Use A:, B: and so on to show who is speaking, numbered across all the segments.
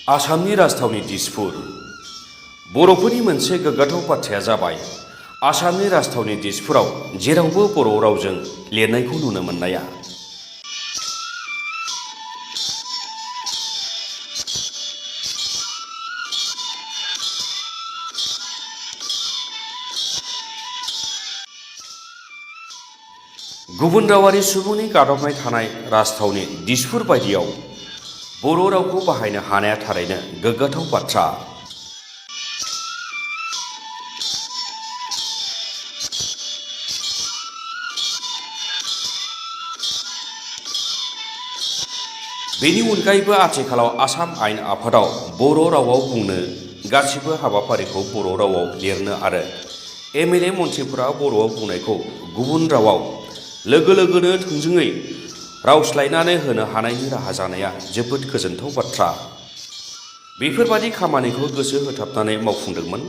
A: आसामनि राजथावनि दिसपुर बर'फोरनि मोनसे गोग्गाथाव बाथ्राया जाबाय आसामनि राजथावनि दिसपुराव जेरावबो बर' रावजों लिरनायखौ नुनो मोननाया। गुबुन रावारि सुबुंनि गादबनाय थानाय राजथावनि दिसपुर बायदियाव बर' रावखौ बाहायनो हानाया थारैनो गोग्गाथाव बाथ्रा। बेनि अनगायैबो आथिखालाव आसाम आयेन आफादाव बर' रावाव बुंनो गासिबो हाबाफारिखौ बर' रावाव लिरनो आरो एमएलए मन्थ्रिफोरा बर'आव बुंनायखौ गुबुन रावाव लोगो लोगोनो थोंजोङै रावस्लायनानै होनो हानायनि राहा जानाया जोबोद गोजोनथाव बाथ्रा। बेफोरबादि खामानिखौ गोसो होथाबनानै मावफुंदोंमोन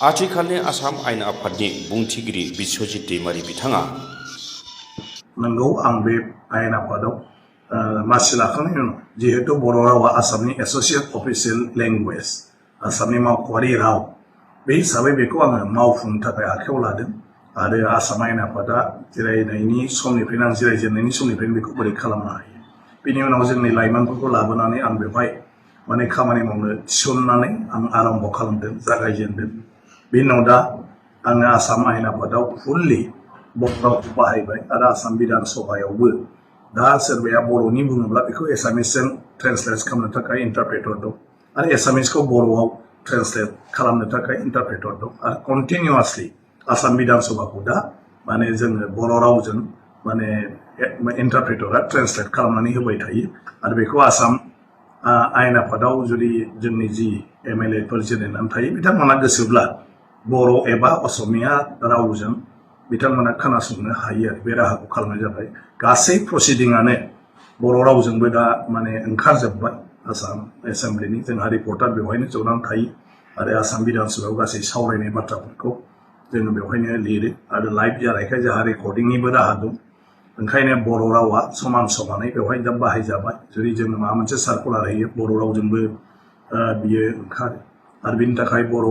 A: आथिखालनि आसाम आयेन आफादनि बुंथिगिरि बिस्वजित दैमारी बिथाङा।
B: नंगौ, आं बे आयेन आफादाव मासि लाखांनायनि उनाव जिहेतु बर' रावा आसामनि एस'सियेट अफिसियेल लेंगुवेज, आसामनि मावख'आरि राव, बे हिसाबै बेखौ आङो मावफुंनो थाखाय आखायाव लादों आरो आसाम आयेन आफादा जिरायनायनि समनिफ्रायनो आं जिरायजेननायनि समनिफ्रायनो बेखौ बोरै खालामनो हायो। बेनि उनाव जोंनि लाइमोनफोरखौ लाबोनानै आं बेवहाय खामानि मावनो थिसननानै आं आरम्भ खालामदों, जागायजेनदों। बेनि उनाव दा आङो आसाम आयेन आफादाव फुललि बर' रावखौ बाहायबाय आरो आसाम बिधान सभायावबो दा सोरबाया बर'नि बुङोब्ला बेखौ एसामिसजों ट्रेन्सलेट खालामनो थाखाय इन्टारप्रेटर दं आरो एसामिसखौ बर'आव ट्रेन्सलेट खालामनो थाखाय इन्टारप्रेटर दं आरो कन्टिनिउवासलि आसाम बिधान सभाखौ दा जोङो बर' रावजों इन्टारप्रेटरा ट्रेन्सलेट खालामनानै होबाय थायो आरो बेखौ आसाम आयेन आफादाव जुदि जोंनि जि एमएलएफोर जिरायनानै थायो बिथांमोना गोसोब्ला बर' एबा असमिया रावजों बिथांमोना खोनासंनो हायो आरो बे राहाखौ खालामनाय जाबाय। गासै प्रसिडिंआनो बर' रावजोंबो दा ओंखारजोब्बाय। आसाम एसेम्ब्लिनि जोंहा रिपर्टार बेवहायनो जनानै थायो आरो आसाम बिधान सभायाव गासै सावरायनाय बाथ्राफोरखौ जोङो बेवहायनो लिरो आरो लाइभ जानायखाय जोंहा रेकर्डिंनिबो राहा दं। ओंखायनो बर' रावा समान समानै बेवहाय दा बाहायजाबाय। जुदि जोङो माबा मोनसे सार्कुलार होयो बर' रावजोंबो बियो ओंखारो आरो बिनि थाखाय बर'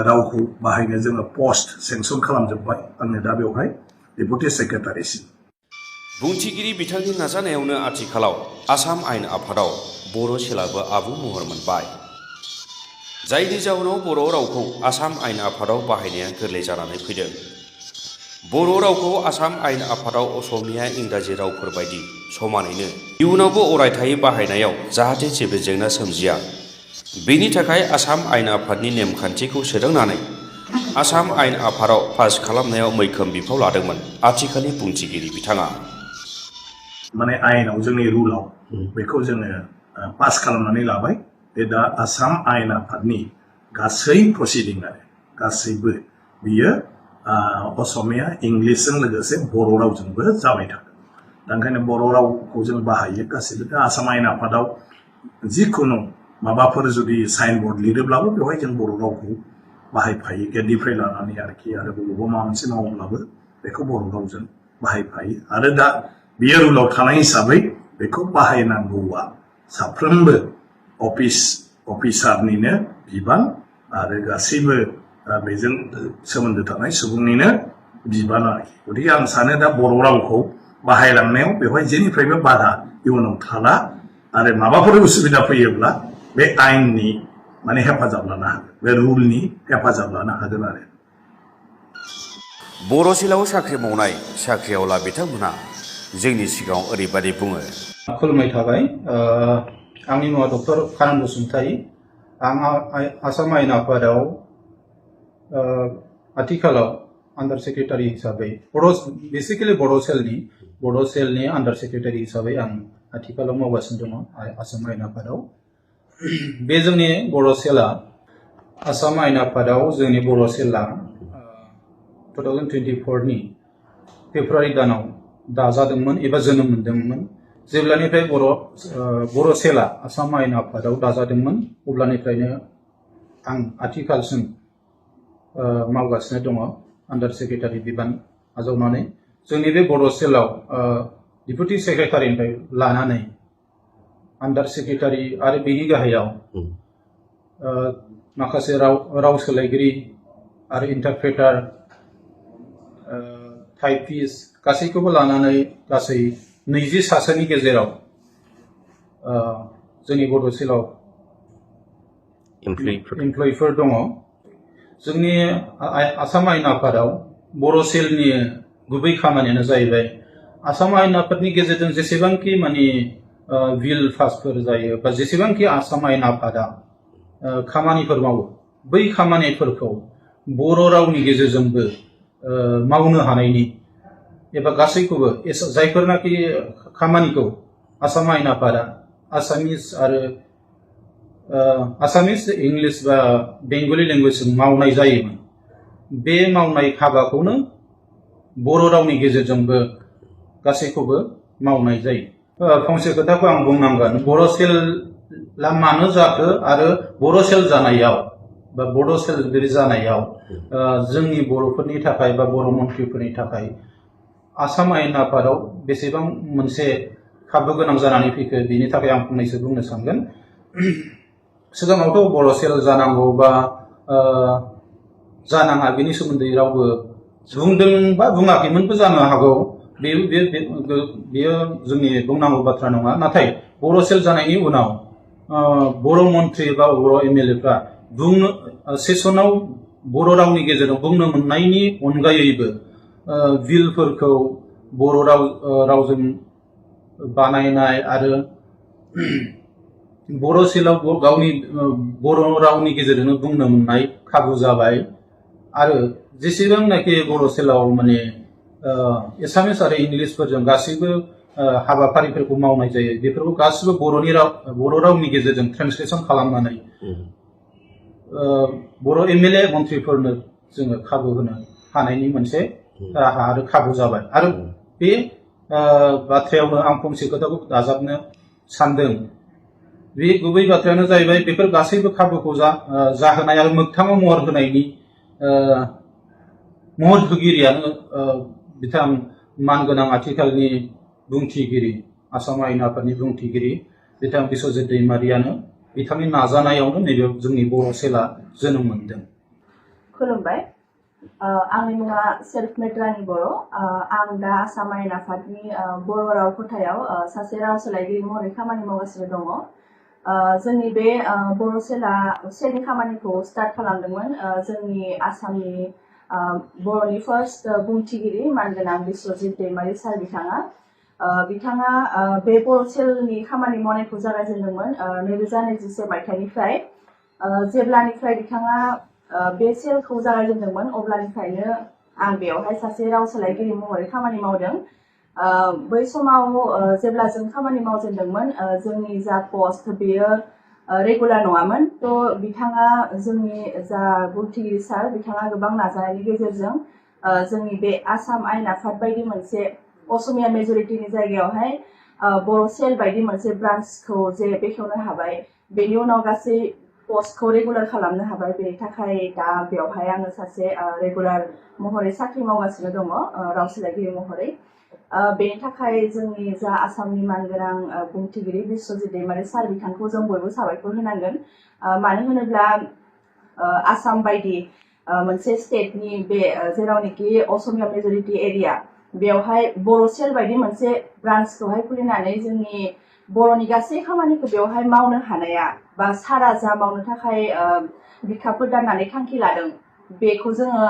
B: रावखौ बाहायनो जोङो पस्ट सेंसन खालामजोब्बाय। आङो दा बेवहाय डेपुटि सेक्रेटारिसिम।
A: बुंथिगिरि बिथांनि नाजानायावनो आथिखालाव आसाम आयेन आफादाव बर' सेलाबो आबुं महर मोनबाय, जायनि जाउनाव बर' रावखौ आसाम आयेन आफादाव बाहायनाया गोरलै जानानै फैदों। बर' रावखौ आसाम आयेन आफादाव असमिया इंराजि रावफोर बायदि समानैनो इयुनावबो अरायथायै बाहायनायाव जाहाथे जेबो जेंना सोमजिया, बेनि थाखाय आसाम आयेन आफादनि नेमखान्थिखौ सोदांनानै आसाम आयेन आफादाव पास खालामनायाव मैखोम बिफाव लादोंमोन आथिखालनि बुंथिगिरि बिथाङा।
B: आयेनाव जोंनि रुलाव बेखौ जोङो पास खालामनानै लाबाय। बे दा आसाम आयेन आफादनि गासै प्रसिडिंआनो गासैबो बियो असमिया इंलिसजों लोगोसे बर' रावजोंबो जाबाय थागोन। दा ओंखायनो बर' रावखौ जों बाहायो गासैबो। दा आसाम आयेन आफादाव जिखुनु माबाफोर जुदि साइनबर्ड लिरोब्लाबो बेवहाय जों बर' रावखौ बाहायफायो, गेटनिफ्राय लानानै आरोखि, आरो बबेबा माबा मोनसे मावोब्लाबो बेखौ बर' रावजों बाहायफायो। आरो दा बियो रुलाव थानाय हिसाबै बेखौ बाहायनांगौआ साफ्रोमबो अफिसारनिनो बिबान आरो गासैबो बेजों सोमोन्दो थानाय सुबुंनिनो बिबान आरोखि। गतिके आं सानो दा बर' रावखौ बाहायलांनायाव बेवहाय जेनिफ्रायबो बाधा इयुनाव थाला आरो माबाफोर उसुबिदा फैयोब्ला बे आयेननि हेफाजाब लानो हागोन, बे रुलनि हेफाजाब लानो हागोन आरो।
A: बर' सेलाव साख्रि मावनाय साख्रिआवला बिथांमोनहा जोंनि सिगाङाव ओरैबादि बुङो।
C: खुलुमनाय थाबाय। आंनि मुङा डक्टर कानन बसुमतारी। आं आसाम आयेन आफादाव आथिखालाव आन्डार सेक्रेटारि हिसाबै बेसिकेलि बड' सेलनि आन्डार सेक्रेटारि हिसाबै आं आथिखालाव मावगासिनो दङ आसाम आयेन आफादाव। बे जोंनि बर' सेला आसाम आयेन आफादाव जोंनि बर' सेला 2024 फेब्रुवारि दानाव दाजादोंमोन एबा जोनोम मोनदोंमोन। जेब्लानिफ्राय बर' सेला आसाम आयेन आफादाव दाजादोंमोन अब्लानिफ्रायनो आं आथिखालसिम मावगासिनो दङ आन्डार सेक्रेटारि बिबान आजावनानै। जोंनि बे बर' सेलाव डेपुटि सेक्रेटारिनिफ्राय लानानै आन्डार सेक्रेटारि आरो बेनि गाहायाव माखासे राव सोलायगिरि आरो इन्टारप्रेटार टाइपिस्ट गासैखौबो लानानै गासै 20 सासेनि गेजेराव जोंनि बड' सेलाव एमप्लयिफोर दङ। जोंनि आसाम आयेन आफादाव बर' सेलनि गुबै खामानियानो जाहैबाय आसाम आयेन आफादनि गेजेरजों जेसेबांखि माने बिल पासफोर जायो बा जेसेबांखि आसाम आयेन आफादा खामानिफोर मावो बै खामानिफोरखौ बर' रावनि गेजेरजोंबो मावनो हानायनि एबा गासैखौबो जायफोरनाखि खामानिखौ आसाम आयेन आफादा आसामिस इंलिश बा बेंगली लैंग्वेजजों मावनाय जायोमोन बे मावनाय हाबाखौनो बर' रावनि गेजेरजोंबो गासैखौबो मावनाय जायो। फंसे खोथाखौ आं बुंनांगोन बर' सेलआ मानो जाखो आरो बर' सेल जानायाव बा बड' सेलगिरि जानायाव जोंनि बर'फोरनि थाखाय बा बर' मन्थ्रिफोरनि थाखाय आसाम आयेन आफादाव बेसेबां मोनसे खाबु गोनां जानानै फैखो बेनि थाखाय आं फंनैसो बुंनो सानगोन। सिगाङावथ' बर' सेल जानांगौ बा जानाङा बेनि सोमोन्दै रावबो बुंदों बा बुङाखैमोनबो जानो हागौ बेयो जोंनि बुंनांगौ बाथ्रा नङा। नाथाय बर' सेल जानायनि उनाव बर' मन्थ्रि बा बर' एमएलएफ्रा सेसनाव बर' रावनि गेजेरजों बुंनो मोननायनि अनगायैबो बिलफोरखौ बर' रावजों बानायनाय आरो बर' सेलाव गावनि बर' रावनि गेजेरजोंनो बुंनो मोननाय खाबु जाबाय आरो जेसेबांनाखि बर' सेलाव माने एसामिस आरो इंलिशफोरजों गासैबो हाबाफारिफोरखौ मावनाय जायो बेफोरखौ गासिबो बर' रावनि गेजेरजों ट्रेन्सलेसन खालामनानै बर' एमएलए मन्थ्रिफोरनो जोङो खाबु होनो हानायनि मोनसे राहा आरो खाबु जाबाय। आरो बे बाथ्रायावनो आं फंसे खोथाखौ दाजाबनो सानदों। बे गुबै बाथ्रायानो जाहैबाय बेफोर गासैबो खाबुखौ जाहोनाय आरो मोगथाङाव महर होनायनि महर होगिरियानो बिथां मानगोनां आथिखालनि बुंथिगिरि आसाम आयेन आफादनि बुंथिगिरि बिथां बिस्वजित दैमारियानो बिथांनि नाजानायावनो नैबे जोंनि बर' सेला जोनोम मोनदों।
D: खुलुमबाय। आंनि मुङा सेल्फ मेट्रानि बर'। आं दा आसाम आयेन आफादनि बर' राव खथायाव सासे राव सोलायगिरि महरै खामानि मावगासिनो दङ। जोंनि बे बर' सेलनि खामानिखौ स्टार्ट खालामदोंमोन जोंनि आसामनि बर'नि फार्स्ट बुंथिगिरि मानगोनां बिस्वजित दैमारी सार बिथाङा बे बर' सेलनि खामानि मावनायखौ जागायजेनदोंमोन 2021 मायथाइनिफ्राय। जेब्लानिफ्राय बिथाङा बे सेलखौ जागायजेनदोंमोन अब्लानिफ्रायनो आं बेवहाय सासे राव सोलायगिरि महरै खामानि मावदों। बै समाव जेब्ला जों खामानि मावजेनदोंमोन जोंनि जा पस्ट बेयो रेगुलार नङामोन। थ' बिथाङा जोंनि जा बुंथिगिरि सार बिथाङा गोबां नाजानायनि गेजेरजों जोंनि बे आसाम आयेन आफाद बायदि मोनसे असमिया मेजरिटिनि जायगायावहाय बर' सेल बायदि मोनसे ब्रान्चखौ जे बेखेवनो हाबाय बेनि उनाव गासै पस्टखौ रेगुलार खालामनो हाबाय। बेनि थाखाय दा बेवहाय आङो सासे रेगुलार महरै साख्रि मावगासिनो दङ राव सोलायगिरि महरै। बेनि थाखाय जोंनि जा आसामनि मानगोनां बुंथिगिरि बिस्वजित दैमारी सार बिथांखौ जों बयबो साबायखर होनांगोन। मानो होनोब्ला आसाम बायदि मोनसे स्टेटनि बे जेरावनोखि असमिया मेजरिटि एरिया बेवहाय बर' सेल बायदि मोनसे ब्रान्चखौहाय खुलिनानै जोंनि बर'नि गासै खामानिखौ बेवहाय मावनो हानाया बा सारा जा मावनो थाखाय बिखाफोर दाननानै थांखि लादों बेखौ जोङो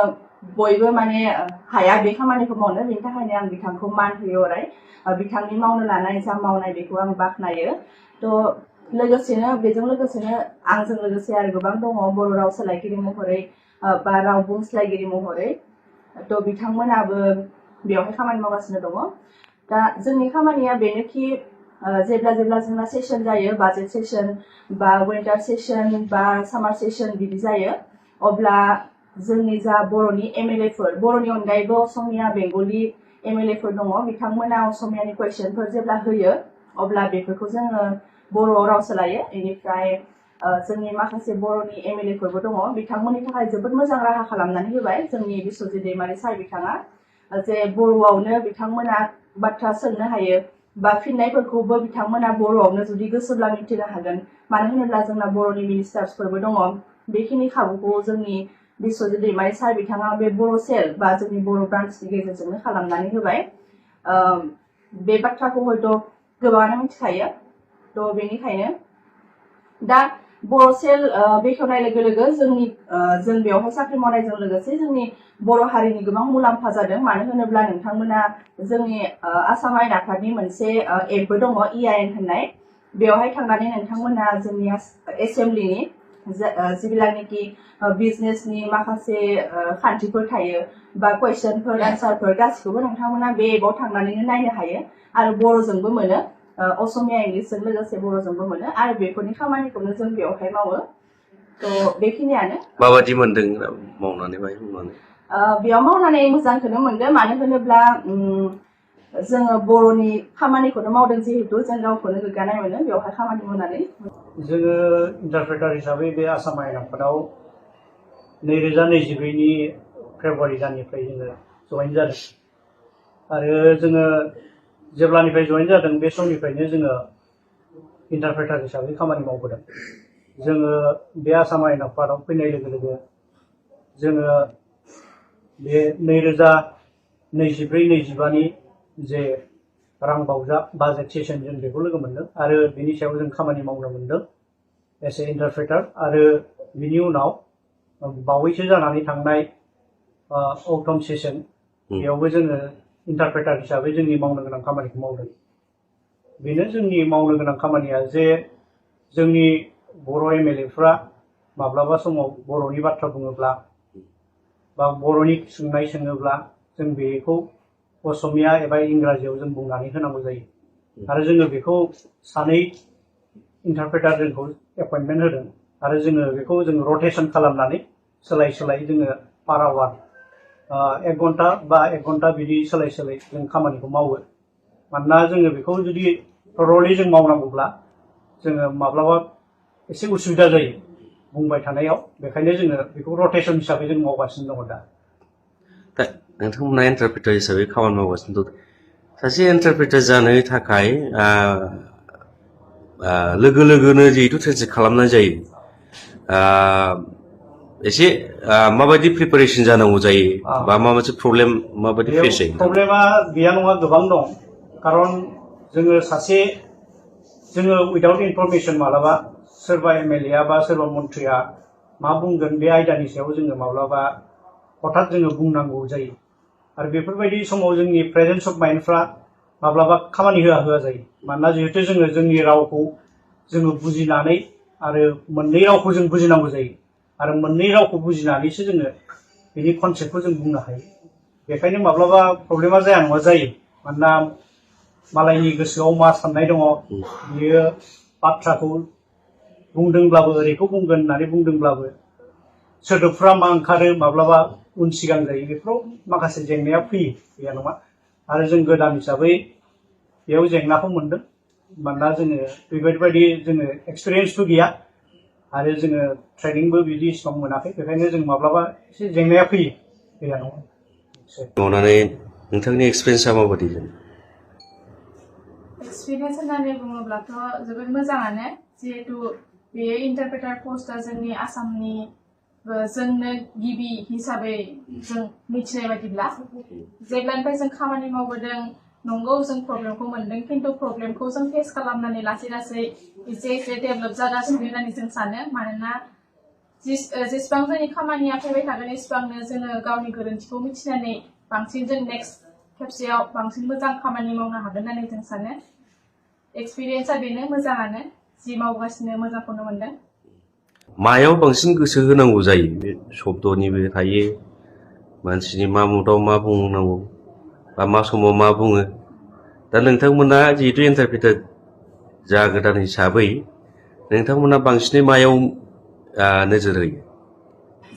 D: बयबो माने हाया बे खामानिखौ मावनो। बेनि थाखायनो आं बिथांखौ मान होयो अराय। बिथांनि मावनो लानाय जा मावनाय बेखौ आं बाख्नायो। थ' बेजों लोगोसेनो आंजों लोगोसे आरो गोबां दङ बर' राव सोलायगिरि महरै बा राव बुंस्लायगिरि महरै। थ' बिथांमोनाबो बेवहाय खामानि मावगासिनो दङ। दा जोंनि खामानिया बेनोखि जेब्ला जोंना सेसन जायो बाजेट सेसन बा विन्टार सेसन बा सामार सेसन बिदि जायो अब्ला जोंनि जा बर'नि एमएलएफोर बर'नि अनगायैबो असमिया बेंगलि एमएलएफोर दङ बिथांमोना असमियानि कुइसनफोर जेब्ला होयो अब्ला बेफोरखौ जोङो बर'आव राव सोलायो। बेनिफ्राय जोंनि माखासे बर'नि एमएलएफोरबो दङ बिथांमोननि थाखाय जोबोद मोजां राहा खालामनानै होबाय जोंनि बिस्वजित दैमारी सार बिथाङा जे बर'आवनो बिथांमोना बाथ्रा सोंनो हायो बा फिननायफोरखौबो बिथांमोना बर'आवनो जुदि गोसोब्ला मिथिनो हागोन मानो होनोब्ला जोंना बर'नि मिनिस्टार्सफोरबो दङ बेखिनि खाबुखौ जोंनि बिस्वजित दैमारी सार बिथाङा बे बर' सेल बा जोंनि बर' ब्रान्चनि गेजेरजोंनो खालामनानै होबाय बे बाथ्राखौ हयथ' गोबाङानो मिथिखायो थ' बेनिखायनो दा बर' सेल बेखेवनाय लोगो लोगो जों बेवहाय साख्रि मावनायजों लोगोसे जोंनि बर' हारिनि गोबां मुलाम्फा जादों मानो होनोब्ला नोंथांमोना जोंनि आसाम आयेन आफादनि मोनसे एपबो दङ EIN होननाय बेवहाय थांनानै नोंथांमोना जोंनि एसेम्ब्लिनि जिबिलानोखि बिजनेसनि माखासे खान्थिफोर थायो बा कुइसनफोर एन्सारफोर गासिखौबो नोंथांमोना बे एपआव थांनानैनो नायनो हायो आरो बर'जोंबो मोनो असमिया इंलिसजों लोगोसे बर'जोंबो मोनो आरो बेफोरनि खामानिखौनो जों बेवहाय मावो थ' बेखिनियानो
A: माबादि मोनदों मावनानै
D: बेयाव मावनानै मोजांखौनो मोनदों मानो होनोब्ला जोङो बर'नि खामानिखौनो मावदों जिहेतु जों गावखौनो गोग्गानाय मोनो बेवहाय खामानि मावनानै
E: जोङो इन्टारप्रेटार हिसाबै बे आसाम आयेन आफादाव 2024नि फेब्रुवारि दाननिफ्राय जोङो जइन जादों आरो जोङो जेब्लानिफ्राय जइन जादों बे समनिफ्रायनो जोङो इन्टारप्रेटार हिसाबै खामानि मावबोदों जोङो बे आसाम आयेन आफादाव फैनाय लोगो लोगो जोङो बे 2024-25नि जे रां बावजा बाजेट सेसन जों बेखौ लोगो मोनदों आरो बेनि सायाव जों खामानि मावनो मोनदों एस ए इन्टारप्रेटार आरो बिनि उनाव बावैसो जानानै थांनाय अक्टम सेसन बेयावबो जोङो इन्टारप्रेटार हिसाबै जोंनि मावनो गोनां खामानिखौ मावदों बेनो जोंनि मावनो गोनां खामानिया जे जोंनि बर' MLA-फ्रा माब्लाबा समाव बर'नि बाथ्रा बुङोब्ला बा बर'नि सोंनाय सोङोब्ला जों बेखौ असमिया एबा इंराजियाव जों बुंनानै होनांगौ जायो आरो जोङो बेखौ सानै इन्टारप्रेटार जोंखौ एपइन्टमेन्ट होदों आरो जोङो बेखौ जों रटेसन खालामनानै सोलाय सोलाय जोङो पार आवार 1 घन्टा बा 1 घन्टा बिदि सोलाय सोलाय जों खामानिखौ मावो मानोना जोङो बेखौ जुदि थरलि जों मावनांगौब्ला जोङो माब्लाबा एसे उसुबिदा जायो बुंबाय थानायाव बेखायनो जोङो बेखौ रटेसन हिसाबै जों मावगासिनो दङ दा
A: नोंथांमोना इन्टारप्रेटार हिसाबै खामानि मावगासिनो दं सासे इन्टारप्रेटार जानो थाखाय लोगो लोगोनो जिहेतु ट्रेन्सलेट खालामनाय जायो एसे माबायदि प्रिपारेसन जानांगौ जायो बा माबा मोनसे प्रब्लेम माबायदि फेस जायो
E: प्रब्लेमा गैया नङा गोबां दं खारन जोङो उइदाउट इनफरमेसन मालाबा सोरबा MLA बा सोरबा मन्थ्रिया मा बुंगोन बे आयदानि सायाव जोङो माब्लाबा हठाৎ जोङो बुंनांगौ जायो आरो बेफोरबायदि समाव जोंनि प्रेजेन्स अफ माइन्डफ्रा माब्लाबा खामानि होआ जायो मानोना जिहेतु जोङो जोंनि रावखौ जोङो बुजिनानै आरो मोननै रावखौ जों बुजिनांगौ जायो आरो मोननै रावखौ बुजिनानैसो जोङो बेनि कनसेप्टखौ जों बुंनो हायो बेखायनो माब्लाबा प्रब्लेमा जाया नङा जायो मानोना मालायनि गोसोआव मा साननाय दङ बियो बाथ्राखौ बुंदोंब्लाबो ओरैखौ बुंगोन होननानै बुंदोंब्लाबो सोदोबफ्रा मा ओंखारो माब्लाबा उन सिगां जायो बेफोराव माखासे जेंनाया फैयो गैया नङा आरो जों गोदान हिसाबै बेयाव जेंनाखौ मोनदों मानोना जोङो बेबायदि जोङो एक्सपिरियेन्सबो गैया आरो जोङो ट्रेनिंबो बिदि इसिबां मोनाखै बेखायनो जों माब्लाबा एसे जेंनाया फैयो गैया नङा
A: मावनानै नोंथांनि एक्सपिरियेन्सआ माबायदि
F: एक्सपिरियेन्स होननानै बुङोब्लाथ' जोबोद मोजाङानो जिहेतु बे इन्टारप्रेटार पस्टआ जोंनि आसामनि जोंनो गिबि हिसाबै जों मिथिनाय बायदिब्ला जेब्लानिफ्राय जों खामानि मावबोदों नंगौ जों प्रब्लेमखौ मोनदों खिन्थु प्रब्लेमखौ जों फेस खालामनानै लासै लासै एसे डेभेलप जागासिनो होननानै जों सानो मानोना जेसेबां जोंनि खामानिया फैबाय थागोन एसेबांनो जोङो गावनि गोरोन्थिखौ मिथिनानै बांसिन जों नेक्स्ट खेबसेयाव बांसिन मोजां खामानि मावनो हागोन होननानै जों सानो एक्सपिरियेन्सआ बेनो मोजाङानो जि मावगासिनो मोजांखौनो मोनदों
A: मायाव बांसिन गोसो होनांगौ जायो बे शब्दनिबो थायो मानसिनि मा मुदाव मा बुंनांगौ बा मा समाव मा बुङो दा नोंथांमोना जिहेतु इन्टारप्रेटार जागोदान हिसाबै नोंथांमोना बांसिनै मायाव नोजोर होयो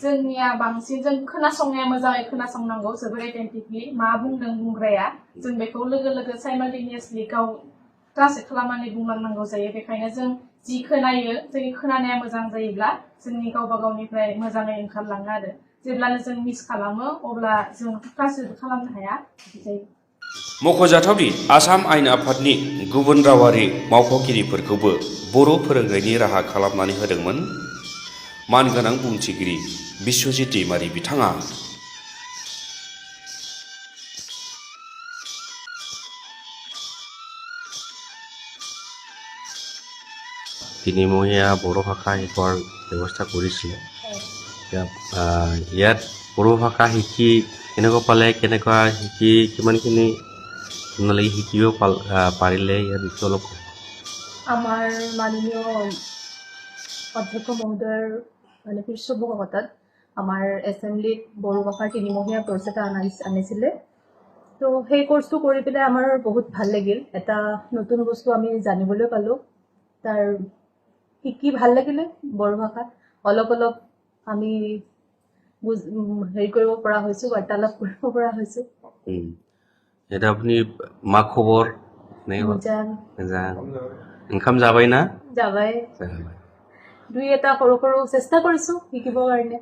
F: जोंनिया बांसिन जों खोनासंनाया मोजाङै खोनासंनांगौ जोबोर एटेन्टिभलि मा बुंदों बुंग्राया जों बेखौ लोगो लोगो साइमाल्टेनियासलि गाव ट्रान्सलेट खालामनानै बुंलांनांगौ जायो बेखायनो जों जि खोनायो जोंनि खोनानाया मोजां जायोब्ला जोंनि गावबा गावनिफ्राय मोजाङै ओंखारलाङो आरो जेब्लानो जों मिस खालामो अब्ला जों ट्रान्सलेट खालामनो हाया बिदि जायो
A: मख'जाथावदि आसाम आयेन आफादनि गुबुन रावारि मावख'गिरिफोरखौबो बर' फोरोंनायनि राहा खालामनानै होदोंमोन मानगोनां बुंथिगिरि बिस्वजित दैमारी बिथाङा।
G: তিনিমহীয়া বড়ো ভাষা শিকোৱাৰ ব্যৱস্থা কৰিছিলে। ইয়াত বড়ো ভাষা শিকি কেনেকুৱা পালে, কেনেকুৱা শিকি কিমানখিনি আপোনালোকে শিকিব পাৰিলে ইয়াৰ বিষয়ে অলপ কওক।
H: আমাৰ মাননীয় অধ্যক্ষ মহোদয়ৰ মানে পৃষ্ঠপোষকতাত আমাৰ এছেম্বলিত বড়ো ভাষাৰ তিনিমহীয়া কোৰ্চ এটা আনিছিলে। তো সেই কোৰ্চটো কৰি পেলাই আমাৰ বহুত ভাল লাগিল। এটা নতুন বস্তু আমি জানিবলৈ পালোঁ। তাৰ শিকি ভাল লাগিলে। বড়ো ভাষা অলপ অলপ আমি হেৰি কৰিব পৰা হৈছোঁ, বাৰ্তালাপ কৰিব পৰা হৈছোঁ।
G: এটা আপুনি मा खबर
H: मोजां
G: ओंखाम जाबाय ना?
H: जाबाय। দুই এটা সৰু সৰু চেষ্টা কৰিছোঁ শিকিবৰ কাৰণে।